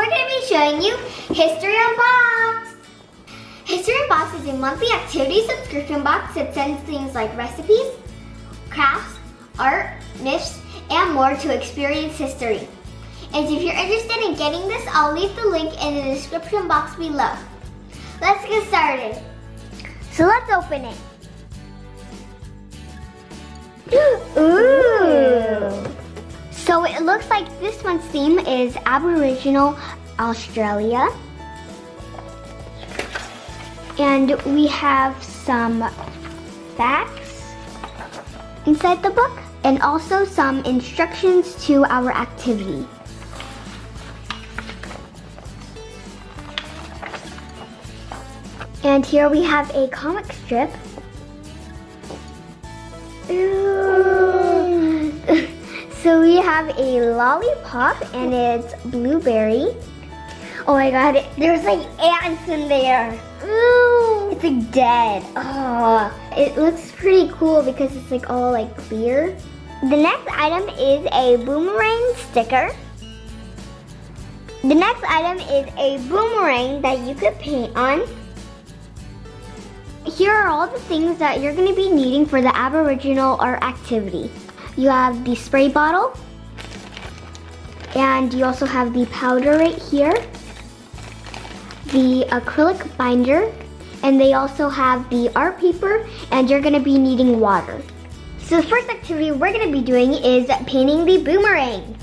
we're going to be showing you History Unboxed. History Unboxed is a monthly activity subscription box that sends things like recipes, crafts, art, myths, and more to experience history. And if you're interested in getting this, I'll leave the link in the description box below. Let's get started. So let's open it. Ooh! So it looks like this one's theme is Aboriginal Australia. And we have some facts inside the book and also some instructions to our activity. And here we have a comic strip. Ooh. So we have a lollipop and it's blueberry. Oh my god, there's like ants in there. Ooh, it's like dead. Oh, it looks pretty cool because it's like all like clear. The next item is a boomerang sticker. The next item is a boomerang that you could paint on. Here are all the things that you're going to be needing for the Aboriginal art activity. You have the spray bottle, and you also have the powder right here, the acrylic binder, and they also have the art paper, and you're going to be needing water. So the first activity we're going to be doing is painting the boomerang.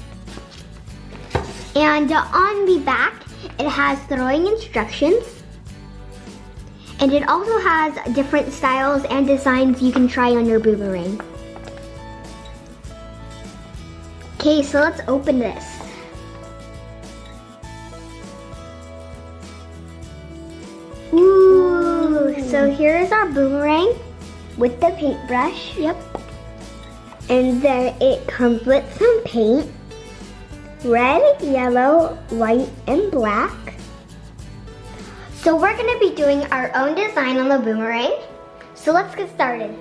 And on the back, it has throwing instructions. And it also has different styles and designs you can try on your boomerang. Okay, so let's open this. Ooh, so here is our boomerang with the paintbrush. Yep. And then it comes with some paint. Red, yellow, white, and black. So we're going to be doing our own design on the boomerang. So let's get started.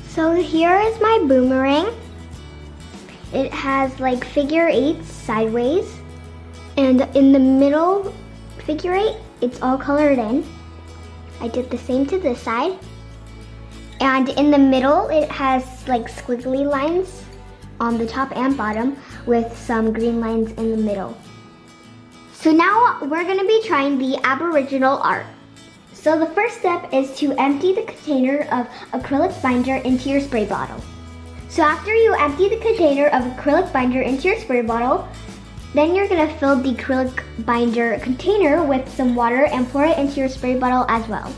So here is my boomerang. It has like figure eights sideways. And in the middle figure eight, it's all colored in. I did the same to this side. And in the middle, it has like squiggly lines on the top and bottom with some green lines in the middle. So now we're gonna be trying the Aboriginal art. So the first step is to empty the container of acrylic binder into your spray bottle. So after you empty the container of acrylic binder into your spray bottle, then you're gonna fill the acrylic binder container with some water and pour it into your spray bottle as well.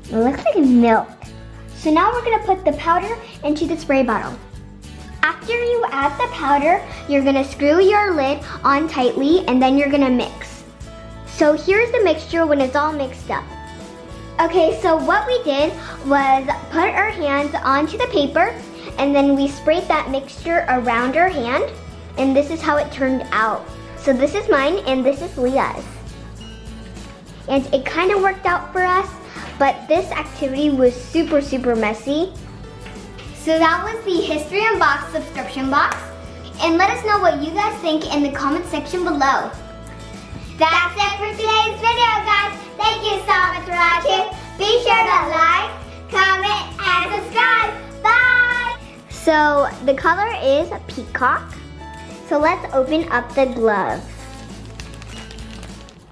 It looks like milk. So now we're gonna put the powder into the spray bottle. After you add the powder, you're gonna screw your lid on tightly and then you're gonna mix. So here's the mixture when it's all mixed up. Okay, so what we did was put our hands onto the paper and then we sprayed that mixture around our hand, and this is how it turned out. So this is mine and this is Leah's. and it kind of worked out for us, but this activity was super, super messy. So that was the History Unboxed subscription box. And let us know what you guys think in the comment section below. That's it for today's video, guys. Thank you so much for watching. Be sure to like, comment, and subscribe. Bye! So the color is peacock. So let's open up the glove.